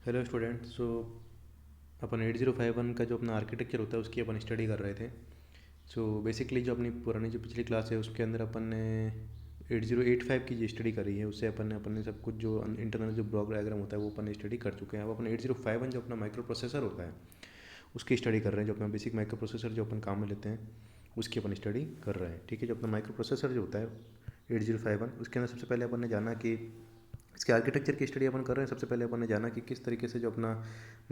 Hello student. अपन 8051 का जो अपना आर्किटेक्चर होता है उसकी अपन स्टडी कर रहे थे। बेसिकली जो अपनी पुरानी जो पिछली क्लास है उसके अंदर अपन ने 8085 की जो स्टडी करी है उससे अपन ने सब कुछ जो इंटरनल जो ब्लॉक डायग्राम होता है वो अपन स्टडी कर चुके हैं। अब अपन 8051 जो अपना माइक्रो प्रोसेसर होता है उसकी स्टडी कर रहे हैं। जो अपना बेसिक माइक्रो प्रोसेसर जो अपन काम में लेते हैं उसकी अपन स्टडी कर रहे हैं। ठीक है, जो अपना माइक्रो प्रोसेसर जो होता है 8051 उसके अंदर सबसे पहले अपन ने जाना कि इसके आर्किटेक्चर की स्टडी अपन कर रहे हैं। सबसे पहले अपन ने जाना कि किस तरीके से जो अपना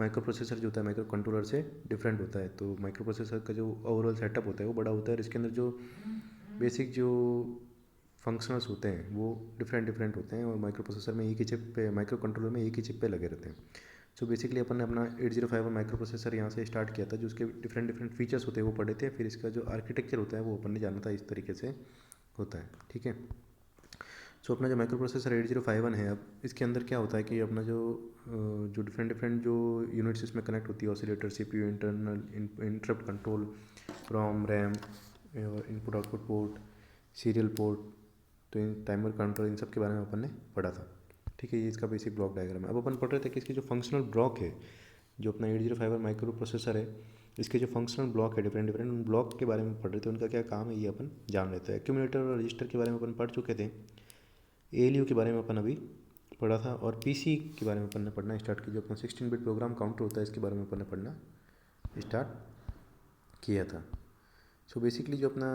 माइक्रो प्रोसेसर जो होता है माइक्रो कंट्रोलर से डिफरेंट होता है। तो माइक्रो प्रोसेसर का जो ओवरऑल सेटअप होता है वो बड़ा होता है और इसके अंदर जो बेसिक जो फंक्शनल्स होते हैं वो डिफरेंट डिफरेंट होते हैं और माइक्रो प्रोसेसर में एक ही चिप पे, माइक्रो कंट्रोलर में एक ही चिप पे लगे रहते हैं। बेसिकली अपन ने अपना 8051 माइक्रो प्रोसेसर यहाँ से स्टार्ट किया था। जो उसके डिफरेंट डिफरेंट फीचर्स होते हैं वो पढ़े थे, फिर इसका जो आर्किटेक्चर होता है वो अपन ने जाना था इस तरीके से होता है। ठीक है, अपना जो माइक्रो प्रोसेसर 8051 है, अब इसके अंदर क्या होता है कि अपना जो डिफरेंट डिफरेंट जो यूनिट्स इसमें कनेक्ट होती है, oscillator, CPU, internal interrupt control, ROM, RAM, input output port, serial port, तो इन टाइमर कंट्रोल, इन सब के बारे में अपन ने पढ़ा था। ठीक है, ये इसका बेसिक ब्लॉक डायग्राम है। अब अपन पढ़ रहे थे कि इसकी जो फंक्शनल ब्लॉक है, जो अपना 8051 माइक्रो प्रोसेसर है, इसके जो फंक्शनल ब्लॉक है डिफरेंट डिफरेंट, उन ब्लॉक के बारे में पढ़ रहे थे, उनका क्या काम है ये अपन जान लेते हैं। एक्यूमुलेटर और रजिस्टर के बारे में अपन पढ़ चुके थे। एएलयू के बारे में अपन अभी पढ़ा था और पीसी के बारे में अपन ने पढ़ना स्टार्ट किया। जो अपना 16 बिट प्रोग्राम काउंटर होता है इसके बारे में अपन ने पढ़ना स्टार्ट किया था। बेसिकली जो अपना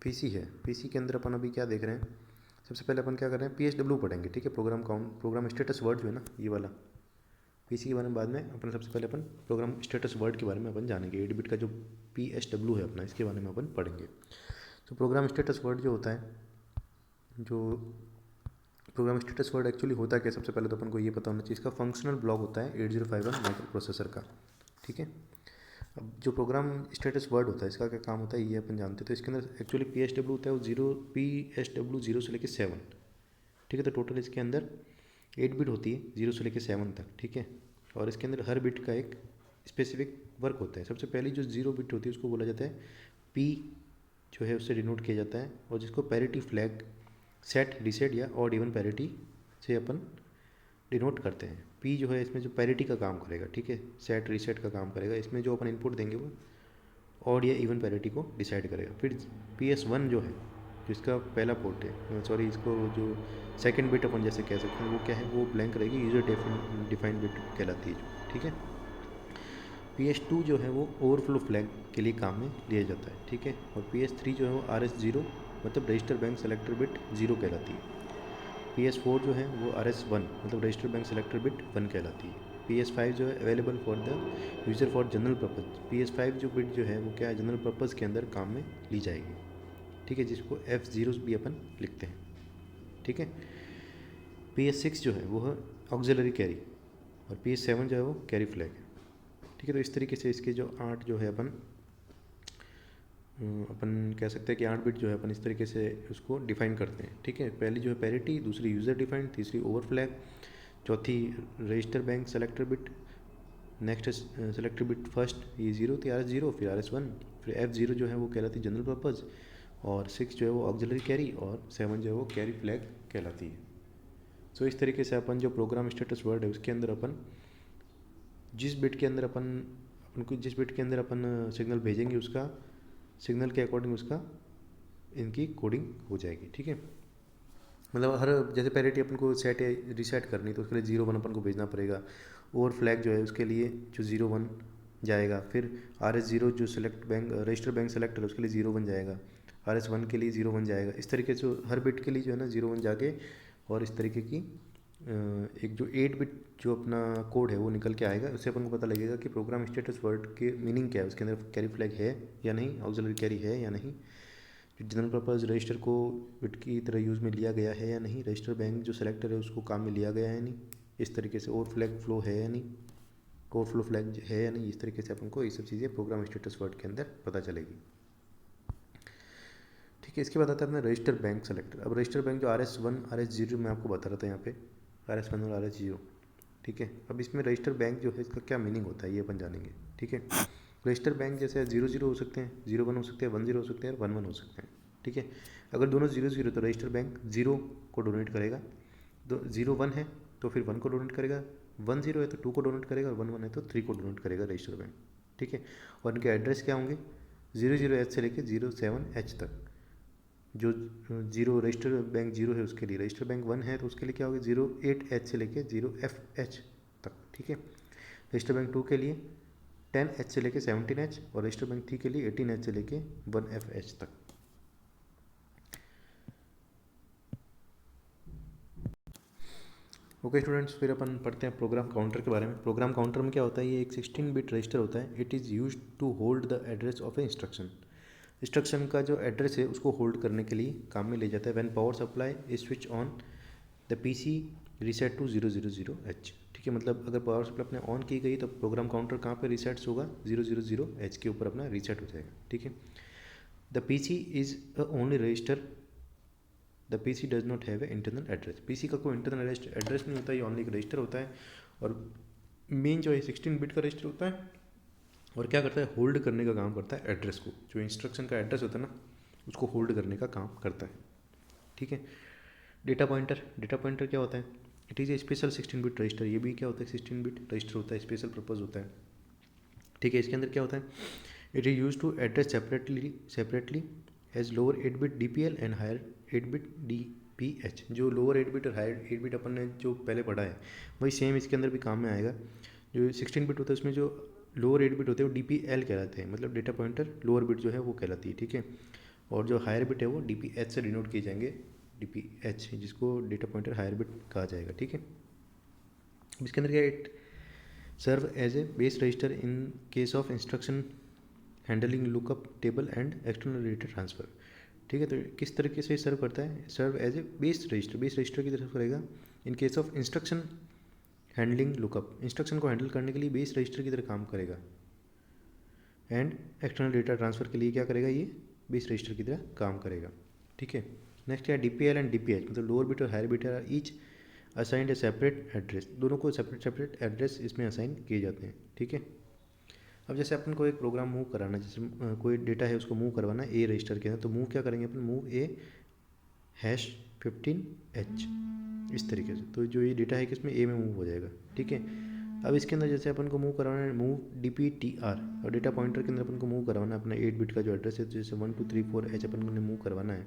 पीसी है, पीसी के अंदर अपन अभी क्या देख रहे हैं, सबसे पहले अपन क्या कर रहे हैं, पीएसडब्ल्यू पढ़ेंगे। ठीक है, program count, program status word जो है ना ये वाला, पीसी के बारे में बाद में अपन सबसे पहले अपन प्रोग्राम स्टेटस वर्ड के बारे में अपन जानेंगे। 8 बिट का जो पीएसडब्ल्यू है अपना, इसके बारे में अपन पढ़ेंगे। प्रोग्राम स्टेटस वर्ड जो होता है, जो प्रोग्राम स्टेटस वर्ड एक्चुअली होता है क्या, सबसे पहले तो अपन को ये पता होना चाहिए। इसका फंक्शनल ब्लॉक होता है 8051 माइक्रो प्रोसेसर का। ठीक है, अब जो प्रोग्राम स्टेटस वर्ड होता है इसका क्या काम होता है ये अपन जानते हैं। तो इसके अंदर एक्चुअली पीएसडब्ल्यू होता है वो पीएसडब्ल्यू 0 से लेकर 7। ठीक है, तो टोटल इसके अंदर 8 बिट होती है 0 से लेकर 7 तक। ठीक है, और इसके अंदर हर बिट का एक स्पेसिफिक वर्क होता है। सबसे पहली जो 0 बिट होती है उसको बोला जाता है पी, जो है उससे डिनोट किया जाता है, और जिसको पैरिटी फ्लैग, सेट, रीसेट या ऑड इवन पैरिटी से अपन डिनोट करते हैं। पी जो है इसमें जो पैरिटी का काम करेगा, ठीक है, सेट रीसेट का काम करेगा। इसमें जो अपन इनपुट देंगे वो ऑड या इवन पैरिटी को डिसाइड करेगा। फिर PS1 जो है, जो इसका पहला पोर्ट है, सॉरी इसको जो सेकंड बिट अपन जैसे कह सकते हैं, वो क्या है, वो ब्लैंक रहेगी, यूजर डिफाइंड बिट कहलाती है। ठीक है, PS2 जो है वो ओवरफ्लो फ्लैग के लिए काम में लिया जाता है। ठीक है, और PS3 जो है वो RS0 मतलब रजिस्टर बैंक सेलेक्टर बिट 0 कहलाती है। PS4 जो है वो RS1 मतलब रजिस्टर बैंक सेलेक्टर बिट 1 कहलाती है। PS5 जो है available for the user for general purpose. PS5 जो बिट जो है वो क्या है, जनरल पर्पज़ के अंदर काम में ली जाएगी। ठीक है, जिसको F0 भी अपन लिखते हैं। ठीक है, PS6 जो है वो है ऑक्सिलरी कैरी, और PS7 जो है वो कैरी फ्लैग है। ठीक है, तो इस तरीके से इसके जो 8 जो है अपन कह सकते हैं कि 8 बिट जो है अपन इस तरीके से उसको डिफाइन करते हैं। ठीक है, पहली जो है पैरिटी, दूसरी यूज़र डिफाइंड, तीसरी ओवर फ्लैग, चौथी register bank selector bit, next selector bit first ये 0 थी RS0, फिर RS1, फिर F0 जो है वो कहलाती है जनरल पर्पज़, और 6 जो है वो ऑक्सिलरी कैरी, और 7 जो है वो कैरी फ्लैग कहलाती है। इस तरीके से अपन जो प्रोग्राम स्टेटस वर्ड है उसके अंदर अपन जिस बिट के अंदर अपन को जिस बिट के अंदर अपन सिग्नल भेजेंगे उसका सिग्नल के अकॉर्डिंग उसका इनकी कोडिंग हो जाएगी। ठीक है, मतलब हर जैसे पैरिटी अपन को सेट या रीसेट करनी तो उसके लिए 0 1 अपन को भेजना पड़ेगा। ओवर फ्लैग जो है उसके लिए जो 0 1 जाएगा, फिर RS0 जो select bank register bank select है उसके लिए 0 1 जाएगा, RS1 के लिए 0 1 जाएगा। इस तरीके से हर बिट के लिए जो है ना 0 1 जाके, और इस तरीके की एक जो 8 बिट जो अपना कोड है वो निकल के आएगा। उससे अपन को पता लगेगा कि प्रोग्राम स्टेटस वर्ड के मीनिंग क्या है, उसके अंदर कैरी फ्लैग है या नहीं, ऑक्सिलरी कैरी है या नहीं, जनरल पर्पज़ रजिस्टर को बिट की तरह यूज़ में लिया गया है या नहीं, रजिस्टर बैंक जो सेलेक्टर है उसको काम में लिया गया है या नहीं, इस तरीके से ओवर फ्लैग फ्लो है या नहीं, ओवरफ्लो फ्लैग है या नहीं, इस तरीके से अपन को ये सब चीज़ें प्रोग्राम स्टेटस वर्ड के अंदर पता चलेगी। ठीक है, इसके बाद आता है अपना रजिस्टर बैंक सेलेक्टर। अब रजिस्टर बैंक जो RS1 RS0 मैं आपको बता रहा था यहाँ पे, RS1 और RS0। ठीक है, अब इसमें रजिस्टर बैंक जो है इसका क्या मीनिंग होता है ये अपन जानेंगे। ठीक है, रजिस्टर बैंक जैसे 0 0 हो सकते हैं, 0 1 हो सकते हैं, 1 0 हो सकते हैं, और 1 1 हो सकते हैं। ठीक है, अगर दोनों 0 0 तो रजिस्टर बैंक 0 को डोनेट करेगा, 0 1 है तो फिर 1 को डोनेट करेगा, 10 है तो 2 को डोनेट करेगा, और 11 है तो 3 को डोनेट करेगा रजिस्टर बैंक, ठीक है। और इनके एड्रेस क्या होंगे, 00H से लेके 07H तक। जो जीरो रजिस्टर बैंक 0 है उसके लिए, रजिस्टर बैंक 1 है तो उसके लिए क्या होगा, 08H से लेके 0FH तक, ठीक है। रजिस्टर बैंक 2 के लिए 10H से लेके 17H, और रजिस्टर बैंक 3 के लिए 18H से लेके 1FH तक। ओके स्टूडेंट्स, फिर अपन पढ़ते हैं प्रोग्राम काउंटर के बारे में। प्रोग्राम काउंटर में क्या होता है, ये एक 16 बिट रजिस्टर होता है। It is use to hold the address of a instruction का जो एड्रेस है उसको होल्ड करने के लिए काम में ले जाता है। When power supply is switch on the PC reset to 000H, ठीक है। मतलब अगर पावर सप्लाई अपने ऑन की गई तो प्रोग्राम काउंटर कहाँ पे रीसेट्स होगा, 000H के ऊपर अपना रीसेट हो जाएगा, ठीक है। The PC is a only register, the PC does not have a internal address. PC का कोई इंटरनल एड्रेस नहीं होता, ये ऑनली एक रजिस्टर होता है। और मेन जो है 16 बिट का रजिस्टर होता है, और क्या करता है, होल्ड करने का काम करता है एड्रेस को। जो इंस्ट्रक्शन का एड्रेस होता है ना, उसको होल्ड करने का काम करता है, ठीक है। डेटा पॉइंटर क्या होता है, it is a special 16 bit register. ये भी क्या होता है, 16 बिट रजिस्टर होता है, स्पेशल पर्पज़ होता है, ठीक है। इसके अंदर क्या होता है, it is use to address separately as lower 8 bit DPL and higher 8 bit DPH। जो लोअर 8 बिट और हायर 8 बिट अपन ने जो पहले पढ़ा है वही सेम इसके अंदर भी काम में आएगा। जो 16 बिट होता है उसमें जो लोअर 8 बिट होते हैं वो DPL कहलाते हैं, मतलब डेटा पॉइंटर लोअर बिट जो है वो कहलाती है, ठीक है। और जो हायर बिट है वो DPH से डिनोट किए जाएंगे, DPH, जिसको डेटा पॉइंटर हायर बिट कहा जाएगा, ठीक है। इसके अंदर क्या, it serve as a base register in case of instruction handling lookup table and external data transfer, ठीक है। तो किस तरीके से सर्व करता है, serve as a base register की तरफ करेगा in case of instruction handling lookup, instruction को हैंडल करने के लिए बेस रजिस्टर की तरह काम करेगा। एंड एक्सटर्नल डेटा ट्रांसफ़र के लिए क्या करेगा, ये बेस रजिस्टर की तरह काम करेगा, ठीक है। नेक्स्ट क्या, DPL एंड DPH, मतलब लोअर बिट और higher bit are each assigned a separate address. दोनों को सेपरेट एड्रेस इसमें असाइन किए जाते हैं, ठीक है। अब जैसे अपन को एक प्रोग्राम मूव कराना है, जैसे कोई डेटा है उसको मूव करवाना है ए रजिस्टर के अंदर, तो मूव क्या करेंगे अपन, मूव A#15H, इस तरीके से। तो जो ये डेटा है किसमें, ए में मूव हो जाएगा, ठीक है। अब इसके अंदर जैसे अपन को मूव करवाना है, मूव DPTR, और डेटा पॉइंटर के अंदर अपन को मूव करवाना है अपना 8 बिट का जो एड्रेस है, जैसे 1234H अपन को मूव करवाना है,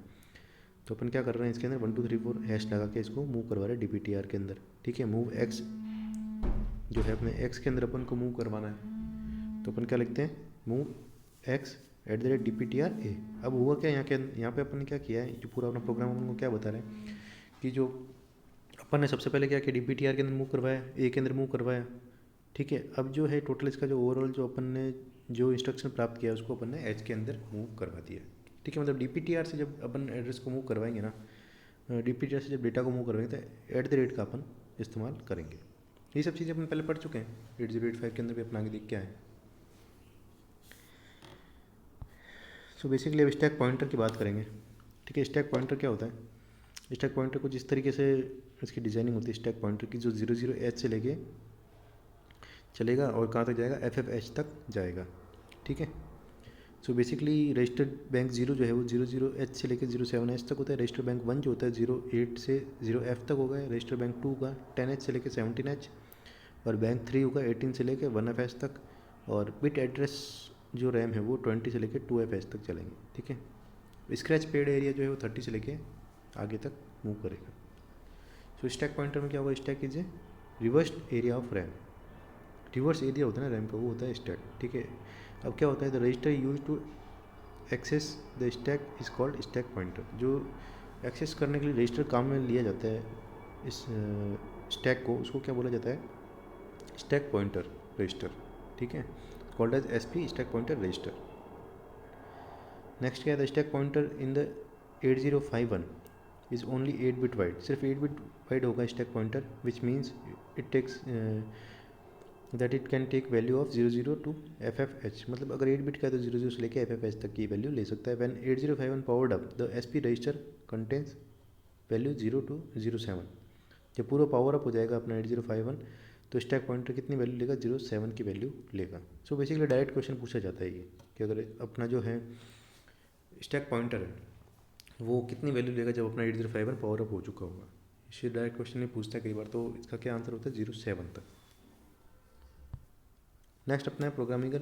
तो अपन क्या कर रहे हैं, इसके अंदर 1234 लगा के इसको मूव करवा रहे हैं DPTR के अंदर, ठीक है। मूव X जो है अपने X के अंदर अपन को मूव करवाना है, तो अपन क्या लिखते हैं, मूव X@DPTR A। अब हुआ क्या, यहाँ पे अपन ने क्या किया है, जो पूरा अपना प्रोग्राम अपन को क्या बता रहे हैं कि जो अपन ने सबसे पहले क्या किया, DPTR के अंदर मूव करवाया, ए के अंदर मूव करवाया, ठीक है। अब जो है टोटल इसका जो ओवरऑल जो अपन ने जो इंस्ट्रक्शन प्राप्त किया उसको अपन ने एच के अंदर मूव करवा दिया, ठीक है। मतलब DPTR से जब अपन एड्रेस को मूव करवाएंगे ना, DPTR से जब डेटा को मूव करवाएंगे तो @ का अपन इस्तेमाल करेंगे। ये सब चीज़ें अपन पहले पढ़ चुके हैं, 8085 के अंदर भी अपन आगे देख के आए। सो बेसिकली अब स्टैक पॉइंटर की बात करेंगे, ठीक है। स्टैक पॉइंटर क्या होता है, स्टैक पॉइंटर कुछ इस तरीके से इसकी डिज़ाइनिंग होती है स्टैक पॉइंटर की, जो 00H से लेके चलेगा और कहाँ तक जाएगा, FFH तक जाएगा, ठीक है। सो बेसिकली रजिस्टर्ड बैंक 0 जो है वो 00H से लेके 07H तक होता है। रजिस्टर बैंक 1 जो होता है 08 से 0F तक होगा। रजिस्टर बैंक 2 का 10H से लेके 17H, और बैंक 3 होगा 18 से लेके 1FH तक, और बिट एड्रेस जो रैम है वो 20 से लेके 2FH तक चलेंगे, ठीक है। स्क्रैच पेड एरिया जो है वो 30 से लेके आगे तक मूव करेगा। सो स्टैक पॉइंटर में क्या होगा, stack is a reversed area of RAM. Reverse area होता है ना रैम का, वो होता है स्टैक, ठीक है। अब क्या होता है, the register use to access the stack is called stack pointer. जो एक्सेस करने के लिए रजिस्टर काम में लिया जाता है इस स्टैक को, उसको क्या बोला जाता है, स्टैक पॉइंटर रजिस्टर, ठीक है, called as SP stack pointer register. Next क्या है, the stack pointer in the 8051 is only 8 bit wide. सिर्फ 8 बिट वाइड होगा stack pointer, which means it takes that it can take value of 00 to FFH। मतलब अगर 8 bit का है तो 00 से लेके FFH तक की वैल्यू ले सकता है। When 8051 powered up the SP register contains value 0 to 07। जब पूरा पावर अप हो जाएगा अपना 8051 तो स्टैक पॉइंटर कितनी वैल्यू लेगा, 07 की वैल्यू लेगा। सो बेसिकली डायरेक्ट क्वेश्चन पूछा जाता है ये कि अगर अपना जो है स्टैक पॉइंटर है वो कितनी वैल्यू लेगा जब अपना 8051 पावर अप हो चुका होगा। इससे डायरेक्ट क्वेश्चन नहीं पूछता कई बार, तो इसका क्या आंसर होता है 07 तक। नेक्स्ट अपना है प्रोग्रामिंग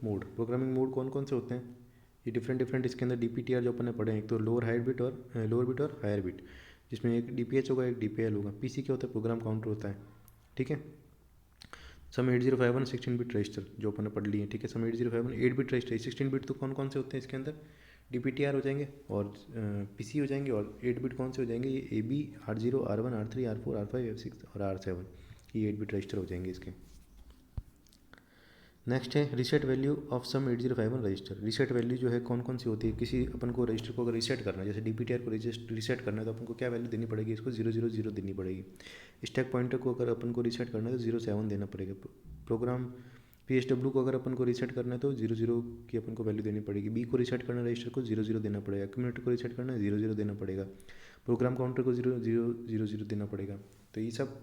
मोड। प्रोग्रामिंग मोड कौन कौन से होते हैं, ये डिफरेंट डिफरेंट इसके अंदर DPTR जो अपन ने पढ़े हैं, एक तो लोअर बिट और हायर बिट, जिसमें एक DPH होगा, एक DPL होगा। PC क्या होता है, प्रोग्राम काउंटर होता है, ठीक है। सम 8051 16 बिट रजिस्टर जो अपन ने पढ़ लिए, ठीक है। सम 8051 8 बिट रजिस्टर, 16 बिट तो कौन कौन से होते हैं इसके अंदर, DPTR हो जाएंगे और PC हो जाएंगे, और 8 बिट कौन से हो जाएंगे, ये AB R0 R1 R3 R4 R5 F6 और R7, ये 8 बिट रजिस्टर हो जाएंगे इसके। नेक्स्ट है reset value of some 8051 register. Reset value जो है कौन कौन सी होती है, किसी अपन को रजिस्टर को अगर रीसेट करना है, जैसे DPTR को रीसेट करना है तो अपन को क्या वैल्यू देनी पड़ेगी, इसको 000 देनी पड़ेगी। स्टैक पॉइंटर को अगर अपन को रीसेट करना है तो 07 देना पड़ेगा। प्रोग्राम PSW को अगर अपन को रीसेट करना है तो 00 की अपन को वैल्यू देनी पड़ेगी। B को रीसेट करना है रजिस्टर को 00 देना पड़ेगा। एक्यूमुलेटर को रीसेट करना है 00 देना पड़ेगा। प्रोग्राम काउंटर को 0000 देना पड़ेगा। तो ये सब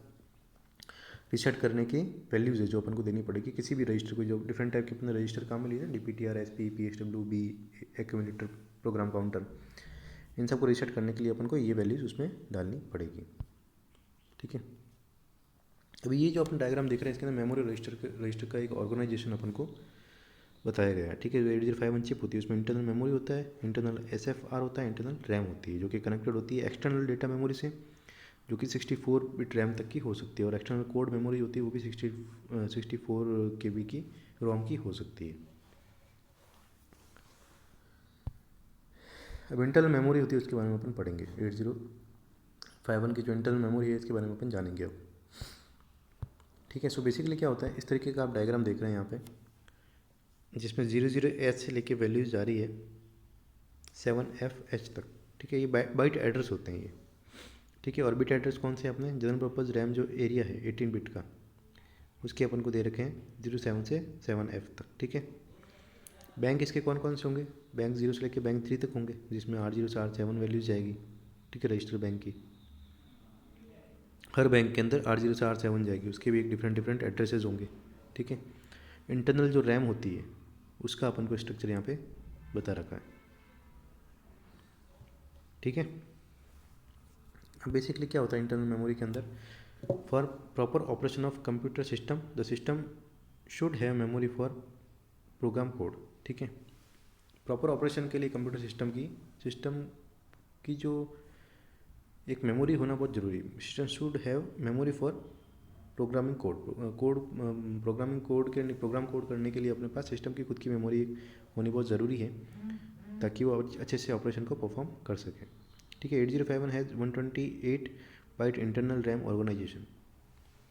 रीसेट करने की वैल्यूज़ है जो अपन को देनी पड़ेगी किसी भी रजिस्टर को। जो डिफरेंट टाइप के अपने रजिस्टर काम में लिए ना, DPTR SP PSW B accumulator program counter, इन सबको रीसेट करने के लिए अपन को ये वैल्यूज़ उसमें डालनी पड़ेगी, ठीक है। अभी ये जो अपन डायग्राम देख रहे हैं इसके अंदर मेमोरी रजिस्टर का एक ऑर्गेनाइजेशन अपन को बताया गया है, ठीक है। जो 8051 चिप होती है उसमें इंटरनल मेमोरी होता है, इंटरनल SFR होता है, इंटरनल रैम होती है जो कि कनेक्टेड होती है एक्सटर्नल डेटा मेमोरी से, जो कि 64 बिट रैम तक की हो सकती है, और एक्सटर्नल कोड मेमोरी होती है वो भी 64 KB की रोम की हो सकती है। अब इंटरनल मेमोरी होती है उसके बारे में अपन पढ़ेंगे। 8051 की जो इंटरनल मेमोरी है इसके बारे में अपन जानेंगे अब, ठीक है। सो बेसिकली क्या होता है, इस तरीके का आप डायग्राम देख रहे हैं यहाँ पे, जिसमें 00H से लेके वैल्यूज जा रही है 7FH तक, ठीक है। ये बाइट एड्रेस होते हैं ये, ठीक है। और बिट एड्रेस कौन से अपने जनरल पर्पज़ रैम जो एरिया है 18 बिट का, उसके अपन को दे रखे हैं 07 से 7F तक, ठीक है। बैंक इसके कौन कौन से होंगे, बैंक 0 से लेके बैंक 3 तक होंगे, जिसमें R0 से R7 वैल्यूज जाएगी, ठीक है, रजिस्टर बैंक की। हर बैंक के अंदर R0 से R7 जाएगी, उसके भी एक डिफरेंट एड्रेसेस होंगे, ठीक है। इंटरनल जो रैम होती है उसका अपन को स्ट्रक्चर यहाँ पे बता रखा है, ठीक है। अब बेसिकली क्या होता है इंटरनल मेमोरी के अंदर, for proper operation of computer system the system should have memory for program code, ठीक है। प्रॉपर ऑपरेशन के लिए कंप्यूटर सिस्टम की जो एक मेमोरी होना बहुत ज़रूरी है। System should have memory for program code करने के लिए अपने पास सिस्टम की खुद की मेमोरी होनी बहुत ज़रूरी है, ताकि वो अच्छे से ऑपरेशन को परफॉर्म कर सके, ठीक है। 8051 has 128 byte internal RAM organisation.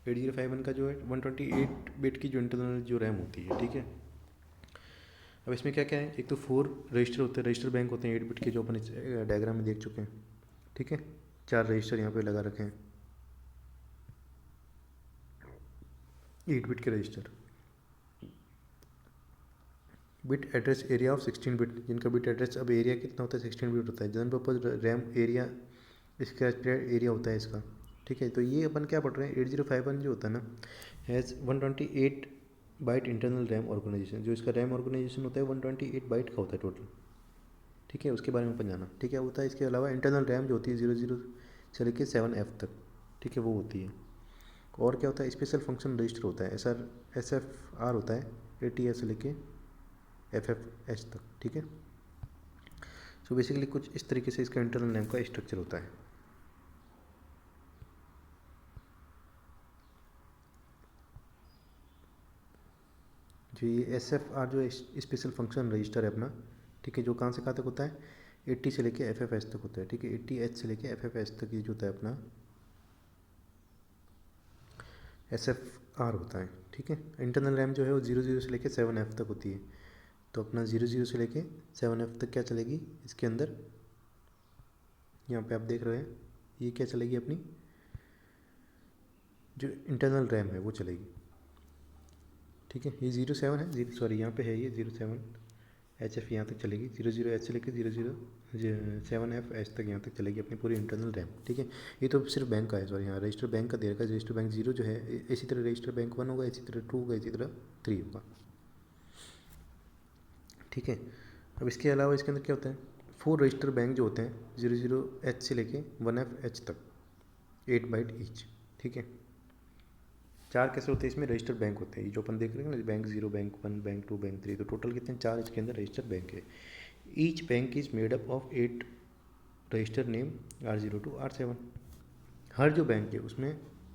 8051 का जो है 128 बिट की जो इंटरनल जो रैम होती है, ठीक है। अब इसमें क्या क्या है, एक तो 4 रजिस्टर होते हैं, रजिस्टर बैंक होते हैं 8 बिट के, जो अपन इस डायग्राम में देख चुके हैं, ठीक है। 4 रजिस्टर यहाँ पे लगा रखे हैं 8 बिट के register. Bit address area of 16 bit, जिनका बिट एड्रेस अब एरिया कितना होता है 16 बिट होता है। जनरल पर्पज रैम एरिया इसका एरिया होता है इसका, ठीक है। तो ये अपन क्या पढ़ रहे हैं, 8051 जो होता है ना has 128 byte internal RAM organisation. जो इसका रैम ऑर्गेनाइजेशन होता है 128 बाइट का होता है टोटल, ठीक है। उसके बारे में अपन जाना, ठीक है, होता है। इसके अलावा इंटरनल रैम जो होती है 00 से लेकर 7F तक, ठीक है, वो होती है। और क्या होता है, स्पेशल फंक्शन रजिस्टर होता है, SFR होता है 80S से लेके FFH तक, ठीक है। सो बेसिकली कुछ इस तरीके से इसका इंटरनल रैम का स्ट्रक्चर होता है। जो ये SFR जो स्पेशल फंक्शन रजिस्टर है अपना, ठीक है, जो कहाँ से कहाँ तक होता है 80 से लेके FFH तक होता है, ठीक है। 80H से लेके FFH तक ये जो होता है अपना SFR होता है, ठीक है। इंटरनल रैम जो है वो 00 से लेके 7F तक होती है। तो अपना 00 से लेके 7F तक क्या चलेगी इसके अंदर, यहाँ पे आप देख रहे हैं ये क्या चलेगी, अपनी जो इंटरनल रैम है वो चलेगी, ठीक है। ये 07 है, सॉरी यहाँ पे है ये 07HF यहाँ तक चलेगी, 00H से लेकर 7FH तक यहाँ तक चलेगी अपनी पूरी इंटरनल रैम, ठीक है। ये तो सिर्फ बैंक का है, सॉरी यहाँ रजिस्टर बैंक का दे रखा है। रजिस्टर बैंक 0 जो है, इसी तरह रजिस्टर बैंक 1 होगा, इसी तरह 2 होगा, इसी तरह 3 होगा, ठीक है। अब इसके अलावा इसके अंदर क्या होता है, 4 रजिस्टर बैंक जो होते हैं 00H से लेके 1FH तक 8 बाइट ईच, ठीक है। 4 कैसे होते हैं इसमें? रजिस्टर बैंक होते हैं। ये जो अपन देख रहे हैं ना, बैंक 0, बैंक 1, बैंक 2, बैंक 3, तो टोटल कितने? 4 इसके अंदर रजिस्टर बैंक है। Each bank is made up of 8 register name R0 to R7। हर जो बैंक है उसमें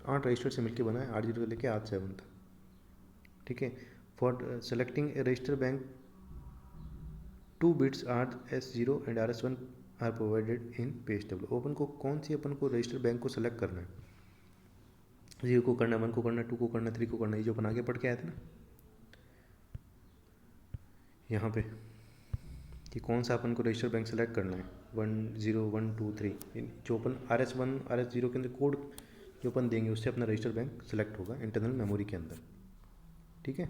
8 रजिस्टर से मिलकर बना है, R0 से लेकर R7 तक, ठीक है। For selecting a register bank 2 bits RS0 and RS1 are provided in page table. अपन को कौन सी अपन को रजिस्टर बैंक को सेलेक्ट करना है? 0 को करना है, 1 को करना है, 2 को करना है, 3 को करना है, ये जो अपन आगे पढ़ के आए थे ना यहाँ पे, कि कौन सा अपन को रजिस्टर बैंक सेलेक्ट करना है, 1 0 1 2 3, जो अपन RS1 RS0 के अंदर कोड जो अपन देंगे उससे अपना रजिस्टर बैंक सेलेक्ट होगा इंटरनल मेमोरी के अंदर, ठीक है।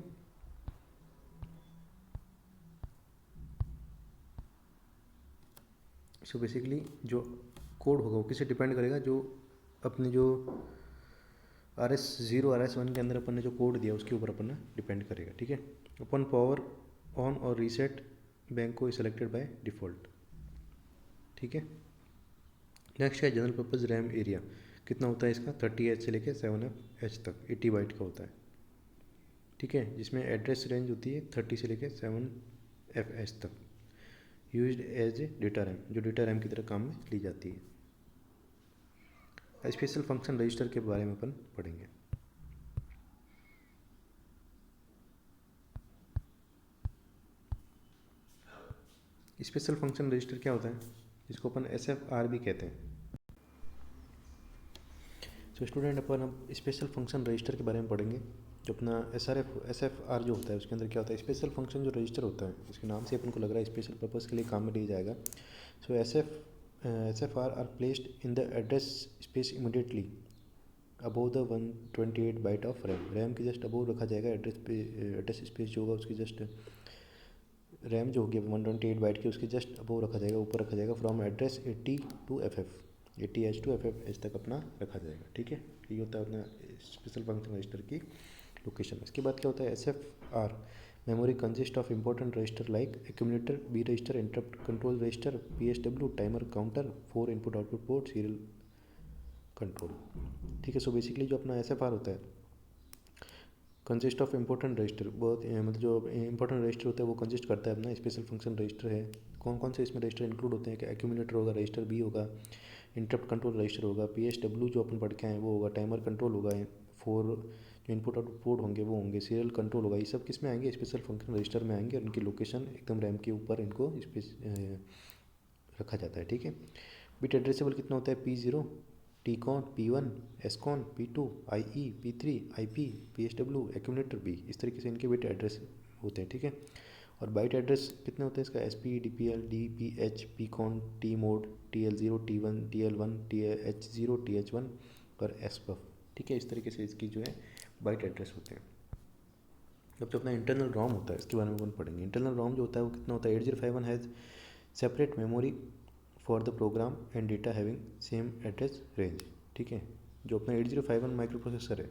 सो बेसिकली जो कोड होगा वो किससे डिपेंड करेगा? जो अपने जो RS0 RS1 के अंदर अपन ने जो कोड दिया उसके ऊपर अपन डिपेंड करेगा, ठीक है। अपन पावर ऑन और रीसेट बैंक को सिलेक्टेड बाय डिफ़ॉल्ट, ठीक है। नेक्स्ट है जनरल पर्पज़ रैम एरिया। कितना होता है इसका? 30H से लेकर 7H तक 80 बाइट का होता है, ठीक है। जिसमें एड्रेस रेंज होती है 30 से लेकर 7FH तक, used as a data RAM, जो डेटा रैम की तरह काम में ली जाती है। स्पेशल फंक्शन रजिस्टर के बारे में अपन पढ़ेंगे। स्पेशल फंक्शन रजिस्टर क्या होता है? जिसको अपन SFR भी कहते हैं। तो स्टूडेंट अपन अब स्पेशल फंक्शन रजिस्टर के बारे में पढ़ेंगे। जो अपना SFR जो होता है उसके अंदर क्या होता है? स्पेशल फंक्शन जो रजिस्टर होता है, इसके नाम से अपन को लग रहा है स्पेशल पर्पज़ के लिए काम में लिया जाएगा। So SFR are placed in the address space immediately above the 128 byte of RAM. RAM की जस्ट अबोव रखा जाएगा, एड्रेस स्पेस जो होगा उसकी जस्ट रैम जो होगी 128 बाइट की उसके जस्ट अबोव रखा जाएगा, ऊपर रखा जाएगा। From address 80 to FF, 80H to FFH तक अपना रखा जाएगा, ठीक है। ये होता है अपना स्पेशल फंक्शन रजिस्टर की लोकेशन। इसके बाद क्या होता है? SFR memory consist of important register like accumulator, B register, interrupt control register, PSW, timer counter, 4 input output port, serial control, ठीक है। सो बेसिकली जो अपना SFR होता है कंसिस्ट ऑफ इंपॉर्टेंट रजिस्टर, बहुत मतलब जो इंपॉर्टेंट रजिस्टर होता है वो कंसिस्ट करता है अपना स्पेशल फंक्शन रजिस्टर है। कौन कौन से इसमें रजिस्टर इंक्लूड होते हैं? कि एक्यूमुलेटर होगा, रजिस्टर बी होगा, इंटरप्ट कंट्रोल रजिस्टर होगा, PSW जो अपन पढ़ के आए वो होगा, टाइमर कंट्रोल होगा, 4 जो इनपुट आउटपुट पोर्ट होंगे वो होंगे, सीरियल कंट्रोल होगा। ये सब किस में आएंगे? स्पेशल फंक्शन रजिस्टर में आएंगे। और उनकी लोकेशन एकदम रैम के ऊपर इनको रखा जाता है, ठीक है। बिट एड्रेसेबल कितना होता है? P0, TCON, P1, SCON, P2, IE, P3, IP, PSW, accumulator B, इस तरीके से इनके बिट एड्रेस होते हैं, ठीक है। और बाइट एड्रेस कितने होते हैं इसका? SP, DPL, DPH, PCON, TMOD, TL0, T1, TL1, TH0, TH1 और SPUF, ठीक है। इस तरीके से इसकी जो है बाइट एड्रेस होते हैं। अब जो अपना इंटरनल ROM होता है इसके बारे में अपन पढ़ेंगे। इंटरनल ROM जो होता है वो कितना होता है? 8051 has separate memory for the program and data having same address range, ठीक है। जो अपना 8051 माइक्रो प्रोसेसर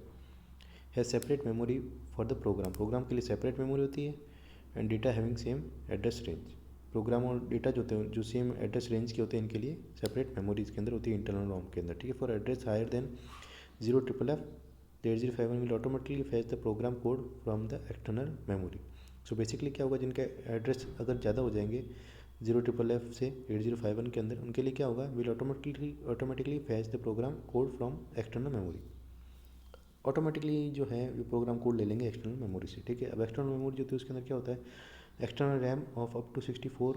है separate memory for the program, program के लिए सेपरेट मेमोरी होती है, and data having same address range, program और डेटा जो होते हैं जो सेम एड्रेस रेंज के होते हैं इनके लिए सेपरेट मेमोरी इसके अंदर होती है इंटरनल ROM के अंदर, ठीक है। For address higher than 0FFF, the 8051 will automatically fetch the program code from the external memory। So basically क्या होगा? जिनके एड्रेस अगर ज़्यादा हो जाएंगे 0FFF से 8051 के अंदर, उनके लिए क्या होगा? Will automatically fetch the program code from external memory. Automatically जो है ये प्रोग्राम कोड ले लेंगे एक्सटर्नल मेमोरी से, ठीक है। अब एक्सटर्नल मेमोरी जो होती है उसके अंदर क्या होता है? External RAM of up to 64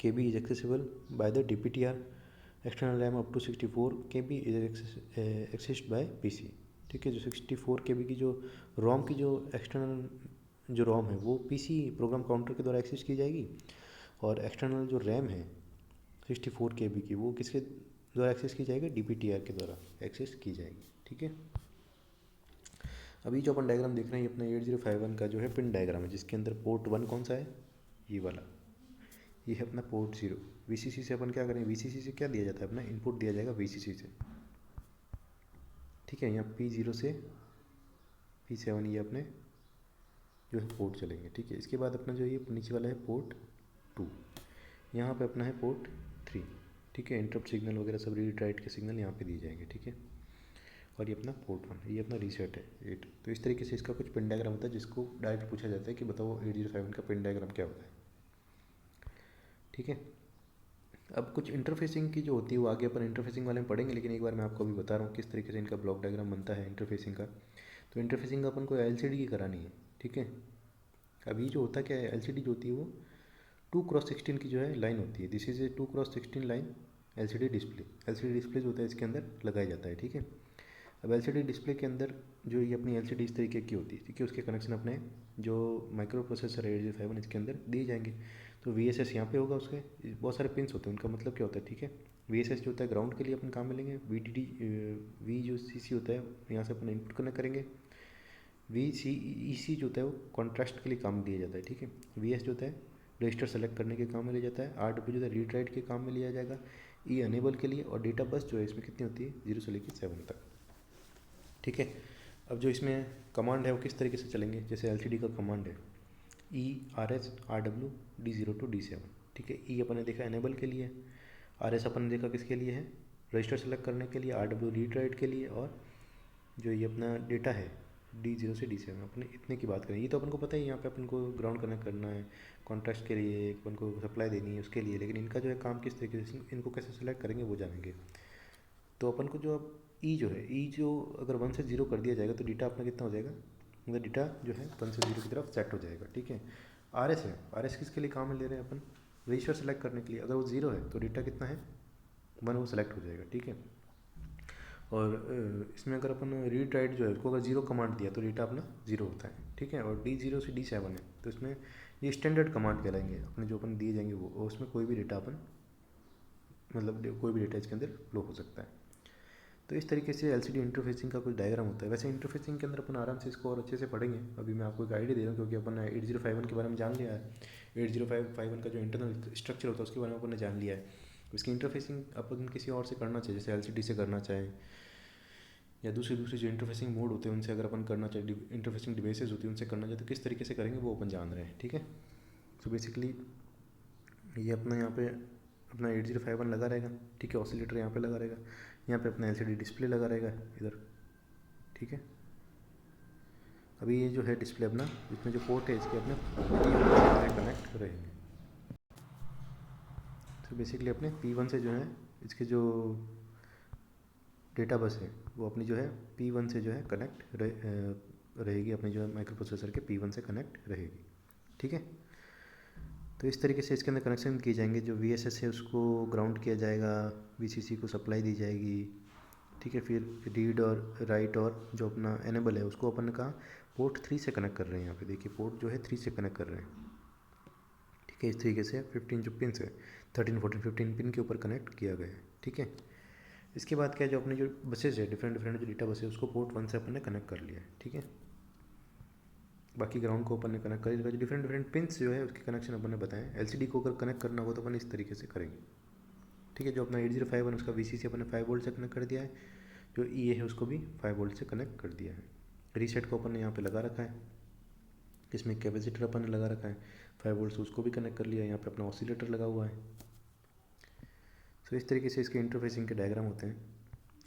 KB is accessible by the DPTR। External RAM up to 64 KB is accessed by PC, ठीक है। जो 64 KB की जो ROM की जो एक्सटर्नल जो ROM है वो PC प्रोग्राम काउंटर के द्वारा एक्सेस की जाएगी, और एक्सटर्नल जो रैम है 64 KB की वो किसके द्वारा एक्सेस की जाएगी? DPTR के द्वारा एक्सेस की जाएगी, ठीक है। अभी जो अपन डायग्राम देख रहे हैं ये अपना 8051 का जो है पिन डायग्राम है, जिसके अंदर पोर्ट 1 कौन सा है? ये वाला, ये है अपना पोर्ट 0। VCC से अपन क्या करें? VCC से क्या दिया जाता है? अपना इनपुट दिया जाएगा VCC से, ठीक है। यहाँ P0 से P7 ये अपने जो है पोर्ट चलेंगे, ठीक है। इसके बाद अपना जो ये नीचे वाला है पोर्ट 2, यहाँ पे अपना है पोर्ट 3, ठीक है। इंटरप्ट सिग्नल वगैरह सब रीड राइट के सिग्नल यहाँ पे दिए जाएंगे, ठीक है। और ये अपना पोर्ट 1, ये अपना रीसेट है 8। तो इस तरीके से इसका कुछ पिन डायग्राम होता है जिसको डायरेक्ट पूछा जाता है कि बताओ 8051 का पिन डायग्राम क्या होता है। ठीक है, अब कुछ इंटरफेसिंग की जो होती है वो आगे अपन इंटरफेसिंग वाले में पढ़ेंगे, लेकिन एक बार मैं आपको अभी बता रहा हूँ किस तरीके से इनका ब्लॉक डायग्राम बनता है इंटरफेसिंग का। तो इंटरफेसिंग अपन को एलसीडी की करानी है। ठीक है, अभी जो होता क्या है, एलसीडी जो होती है वो 2x16 की जो है लाइन होती है। This is a 2x16 line LCD display. LCD display जो होता है इसके अंदर लगाया जाता है। ठीक है, अब एलसीडी डिस्प्ले के अंदर जो ये अपनी एलसीडी इस तरीके की होती है, ठीक है, उसके कनेक्शन अपने जो माइक्रो प्रोसेसर है 8051 इसके अंदर दिए जाएंगे। तो वी एस एस यहाँ पे होगा, उसके बहुत सारे पिंस होते हैं, उनका मतलब क्या होता है। ठीक है, वी एस एस जो होता है ग्राउंड के लिए अपन काम मिलेंगे, वी टी डी वी जो सी सी होता है यहाँ से अपन इनपुट कनेक्ट करेंगे, वी सी ई सी जो होता है वो कॉन्ट्रास्ट के लिए काम लिया जाता है। ठीक है, वी एस जो होता है रजिस्टर सेलेक्ट करने के काम में लिया जाता है, आर डब्ल्यू जो है रीड राइट के काम में लिया जाएगा, ई अनेबल के लिए, और डेटा बस जो है इसमें कितनी होती है 0 से लेकर 7 तक। ठीक है, अब जो इसमें कमांड है वो किस तरीके से चलेंगे, जैसे एलसीडी का कमांड है ERS RW D0 to D7। ठीक है, ई अपन ने देखा एनेबल के लिए, RS अपन ने देखा किसके लिए है, रजिस्टर सेलेक्ट करने के लिए, RW रीड राइट के लिए, और जो ये अपना डेटा है D0 से D7 अपन इतने की बात करें। ये तो अपन को पता ही, यहाँ पे अपन को ग्राउंड कनेक्ट करना है, कॉन्ट्रास्ट के लिए अपन को सप्लाई देनी है उसके लिए, लेकिन इनका जो है काम किस तरीके से इनको कैसे सेलेक्ट करेंगे वो जानेंगे। तो अपन को जो अब ई जो है, ई जो अगर 1 से 0 कर दिया जाएगा तो डेटा अपना कितना हो जाएगा, मतलब डेटा जो है 1 से 0 की तरफ सेट हो जाएगा। ठीक है, आर एस है, आर एस किसके लिए काम में ले रहे हैं अपन, रजिस्टर सेलेक्ट करने के लिए, अगर वो 0 है तो डेटा कितना है 1, वो सेलेक्ट हो जाएगा। ठीक है, और इसमें अगर अपन रीड राइट जो है उसको अगर 0 कमांड दिया तो डेटा अपना 0 होता है। ठीक है, और D0 से D7 है तो इसमें ये स्टैंडर्ड कमांड कहलाएंगे अपने, जो अपन दिए जाएंगे वो, उसमें कोई भी डेटा अपन मतलब कोई भी डेटा इसके अंदर फ्लो हो सकता है। तो इस तरीके से एलसीडी इंटरफेसिंग का कुछ डायग्राम होता है। वैसे इंटरफेसिंग के अंदर अपन आराम से इसको और अच्छे से पढ़ेंगे, अभी मैं आपको एक आइडिया दे रहा हूँ क्योंकि अपन 8051 के बारे में जान लिया है, 8051 का जो इंटरनल स्ट्रक्चर होता है उसके बारे में अपन ने जान लिया है। इसकी इंटरफेसिंग अपन किसी और से करना चाहिए, जैसे एलसीडी से करना चाहें या दूसरे जो इंटरफेसिंग मोड होते हैं उनसे अगर अपन करना चाहिए, इंटरफेसिंग डिवाइसेज होती है उनसे करना चाहिए, तो किस तरीके से करेंगे वो अपन जान रहे हैं। ठीक है, तो बेसिकली ये अपना यहाँ पे अपना 8051 लगा रहेगा। ठीक है, ऑसिलेटर यहाँ पे लगा रहेगा, यहाँ पे अपना एलसीडी डिस्प्ले लगा रहेगा इधर। ठीक है, अभी ये जो है डिस्प्ले अपना, इसमें जो पोर्ट है इसके अपने कनेक्ट रहेंगे। तो बेसिकली अपने P1 से जो है इसके जो डेटा बस है वो अपनी जो है P1 से जो है कनेक्ट रहेगी, अपनी जो है माइक्रो प्रोसेसर के P1 से कनेक्ट रहेगी। ठीक है, तो इस तरीके से इसके अंदर कनेक्शन किए जाएंगे, जो VSS है उसको ग्राउंड किया जाएगा, VCC को सप्लाई दी जाएगी। ठीक है, फिर रीड और राइट और जो अपना एनेबल है उसको अपन का पोर्ट 3 से कनेक्ट कर रहे हैं। यहाँ पे देखिए पोर्ट जो है 3 से कनेक्ट कर रहे हैं। ठीक है, इस तरीके से 15 जो पिन है 13 14 15 पिन के ऊपर कनेक्ट किया गया है। ठीक है, इसके बाद क्या है, जो अपने जो बसेज है डिफरेंट जो डेटा बस है उसको पोर्ट 1 से अपन ने कनेक्ट कर लिया है। ठीक है, बाकी ग्राउंड को अपन ने कनेक्ट कर लिया, डिफरेंट पिंस जो है उसके कनेक्शन अपन ने बताएं। एलसीडी को अगर कनेक्ट करना हो तो अपन इस तरीके से करेंगे। ठीक है, जो अपना 8051 उसका VCC अपन ने 5 वोल्ट से कनेक्ट कर दिया है, जो EA है उसको भी 5 वोल्ट से कनेक्ट कर दिया है। रीसेट को अपन ने यहाँ पे लगा रखा है, इसमें कैपेसिटर अपन ने लगा रखा है 5 वोल्ट से, उसको भी कनेक्ट कर लिया है। यहाँ पे अपना ऑसिलेटर लगा हुआ है। तो इस तरीके से इसके इंटरफेसिंग के डायग्राम होते हैं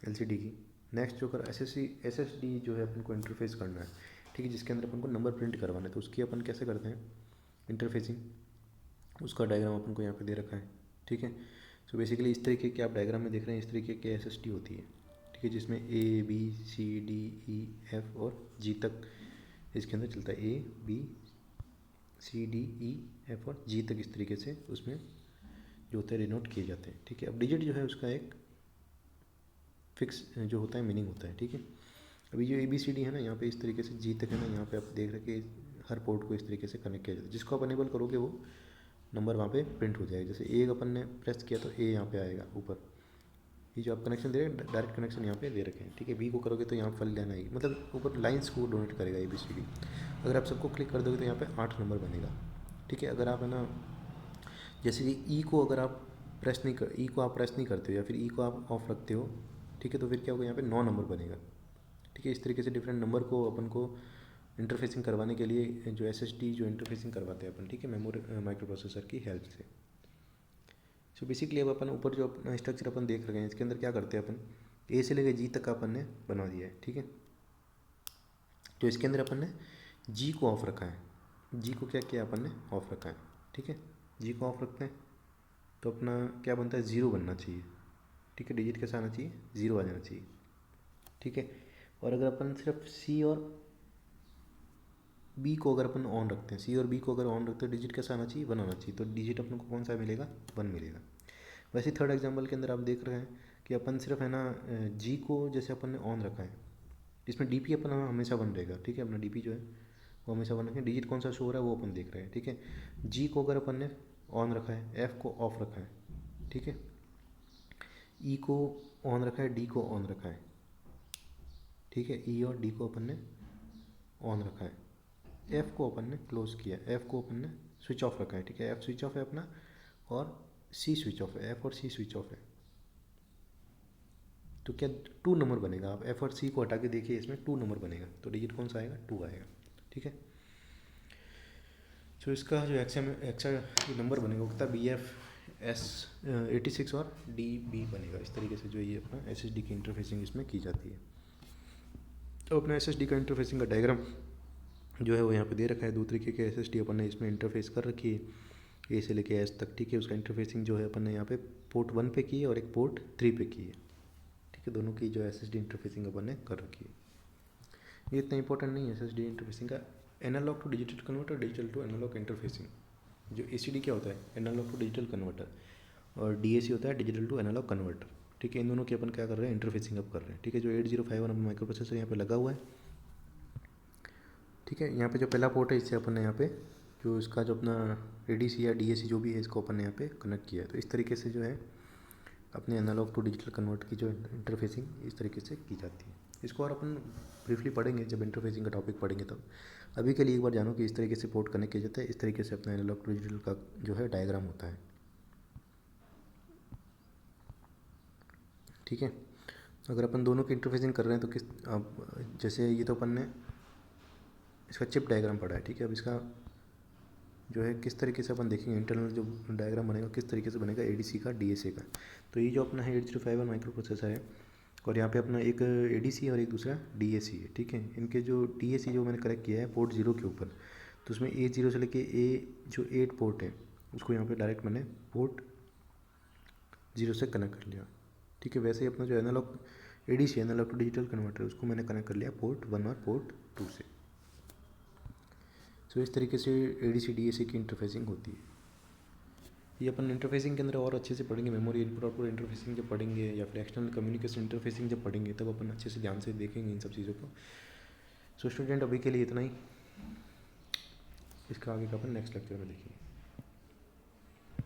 एलसीडी की। नेक्स्ट जो अगर SSD जो है अपन को इंटरफेस करना है, ठीक है, जिसके अंदर अपन को नंबर प्रिंट करवाना है, तो उसकी अपन कैसे करते हैं इंटरफेसिंग, उसका डायग्राम अपन को यहाँ पे दे रखा है। ठीक है, तो बेसिकली इस तरीके के आप डायग्राम में देख रहे हैं, इस तरीके की SSD होती है। ठीक है, जिसमें A B C D E F और G तक इसके अंदर चलता है, A B C D E F और G तक इस तरीके से उसमें जो होता है डिनोट किए जाते हैं। ठीक है, अब डिजिट जो है उसका एक फिक्स जो होता है मीनिंग होता है। ठीक है, अभी जो ABCD है ना, यहाँ पे इस तरीके से G तक है ना, यहाँ पे आप देख रहे हैं कि हर पोर्ट को इस तरीके से कनेक्ट किया जाता है। जिसको आप अनेबल करोगे वो नंबर वहाँ पे प्रिंट हो जाएगा। जैसे A अपन ने प्रेस किया तो A यहाँ पे आएगा ऊपर, ये जो आप कनेक्शन दे रहे हैं डायरेक्ट कनेक्शन यहाँ पे दे रखे हैं। ठीक है, B को करोगे तो यहाँ फल लेना ही, मतलब ऊपर लाइन्स को डोनेट करेगा ABCD। अगर आप सबको क्लिक कर दोगे तो यहाँ पे 8 नंबर बनेगा। ठीक है, अगर आप है ना जैसे कि E को अगर आप प्रेस नहीं कर, E को आप प्रेस नहीं करते हो या फिर E को आप ऑफ रखते हो, ठीक है, तो फिर क्या होगा, यहाँ पे 9 नंबर बनेगा। ठीक है, इस तरीके से डिफरेंट नंबर को अपन को इंटरफेसिंग करवाने के लिए जो SSD जो इंटरफेसिंग करवाते हैं अपन, ठीक है, मेमोरी माइक्रो प्रोसेसर की हेल्प से। सो बेसिकली अब अपन ऊपर जो अपना स्ट्रक्चर अपन देख रहे हैं, इसके अंदर क्या करते हैं अपन, ए से लेकर जी तक का अपन ने बना दिया है, ठीक है। तो इसके अंदर अपन ने जी को ऑफ रखा है, जी को क्या किया अपन ने, ऑफ रखा है, ठीक है। जी को ऑफ रखते हैं तो अपना क्या बनता है, ज़ीरो बनना चाहिए, ठीक है। डिजिट कैसा आना चाहिए, ज़ीरो आ जाना चाहिए, ठीक है। और अगर अपन सिर्फ सी और बी को अगर अपन ऑन रखते हैं, सी और बी को अगर ऑन रखते हैं, डिजिट कैसा आना चाहिए, वन आना चाहिए। तो डिजिट अपन को कौन सा मिलेगा, वन मिलेगा। वैसे थर्ड एग्जाम्पल के अंदर आप देख रहे हैं कि अपन सिर्फ है ना जी को जैसे अपन ने ऑन रखा है, इसमें डी पी अपना हमेशा वन रहेगा, ठीक है। अपना डी पी जो है वो हमेशा वन रखें, डिजिट कौन सा शो हो रहा है वो अपन देख रहे हैं, ठीक है। जी को अगर अपन ने ऑन रखा है, एफ को ऑफ रखा है, ठीक है। ई को ऑन रखा है, डी को ऑन रखा है, ठीक है। ई और डी को अपन ने ऑन रखा है, एफ को अपन ने क्लोज किया, एफ को अपन ने स्विच ऑफ रखा है, ठीक है। एफ स्विच ऑफ है अपना और सी स्विच ऑफ है, एफ और सी स्विच ऑफ है। तो क्या टू नंबर बनेगा, आप एफ और सी को हटा के देखिए, इसमें टू नंबर बनेगा। तो डिजिट कौन सा आएगा, टू आएगा, ठीक है। तो इसका जो एक्सा नंबर बनेगा वो कितना, बी एफ एस 86 और डी बी बनेगा। इस तरीके से जो ये अपना एस एस डी की इंटरफेसिंग इसमें की जाती है। तो अपना एस एस डी का इंटरफेसिंग का डायग्राम जो है वो यहाँ पे दे रखा है। दो तरीके के एस एस डी अपन ने इसमें इंटरफेस कर रखी है, ए से लेके एस तक, ठीक है। उसका इंटरफेसिंग जो है अपन ने यहाँ पे पोर्ट 1 पे की है और एक पोर्ट 3 पे की है, ठीक है। दोनों की जो एस एस डी इंटरफेसिंग अपन ने कर रखी है। ये इतना इंपॉर्टेंट नहीं है एस एस डी इंटरफेसिंग का। Analog to digital converter, digital to analog interfacing. जो ए सी डी क्या होता है, एनालॉग टू डिजिटल कन्वर्टर, और डी ए सी होता है डिजिटल टू एनालॉग कन्वर्टर, ठीक है। इन दोनों की अपन क्या कर रहे हैं, इंटरफेसिंग अब कर रहे हैं, ठीक है। जो 8051 माइक्रो प्रोसेसर यहाँ पे लगा हुआ है, ठीक है। यहाँ पे जो पहला पोर्ट है इससे अपन ने यहाँ पे जो इसका जो अपना ए डी सी या डी ए सी जो भी है इसको अपन ने यहाँ पे कनेक्ट किया है। तो इस तरीके से जो है अपने एनालॉग टू डिजिटल कन्वर्ट की जो इंटरफेसिंग इस तरीके से की जाती है। इसको और अपन ब्रीफली पढ़ेंगे जब इंटरफेसिंग का टॉपिक पढ़ेंगे तब। अभी के लिए एक बार जानो कि इस तरीके से पोर्ट कनेक्ट किया जाता है, इस तरीके से अपना एनालॉग टू डिजिटल का जो है डायग्राम होता है, ठीक है। अगर अपन दोनों की इंटरफेसिंग कर रहे हैं तो किस, अब जैसे ये तो अपन ने इसका चिप डायग्राम पढ़ा है, ठीक है। अब इसका जो है किस तरीके से अपन देखेंगे इंटरनल जो डायग्राम बनेगा किस तरीके से बनेगा एडीसी का, डीएसए का। तो ये जो अपना है 8051 माइक्रो प्रोसेसर है और यहाँ पे अपना एक एडीसी है और एक दूसरा डीएसी है, ठीक है। इनके जो डीएसी जो मैंने कनेक्ट किया है पोर्ट 0 के ऊपर, तो उसमें A0 से लेके ए जो 8 पोर्ट है उसको यहाँ पे डायरेक्ट मैंने पोर्ट 0 से कनेक्ट कर लिया, ठीक है। वैसे ही अपना जो analog ADC analog to digital converter उसको मैंने कनेक्ट कर लिया पोर्ट 1 और पोर्ट 2 से। तो इस तरीके से एडीसी डीएसी की इंटरफेसिंग होती है। ये अपन इंटरफेसिंग के अंदर और अच्छे से पढ़ेंगे, मेमोरी इनपुट आउटपुट इंटरफेसिंग जब पढ़ेंगे या फिर एक्सटर्नल कम्युनिकेशन इंटरफेसिंग जब पढ़ेंगे तब अपन अच्छे से ध्यान से देखेंगे इन सब चीज़ों को। सो स्टूडेंट अभी के लिए इतना ही, इसका आगे का अपन नेक्स्ट लेक्चर में देखेंगे।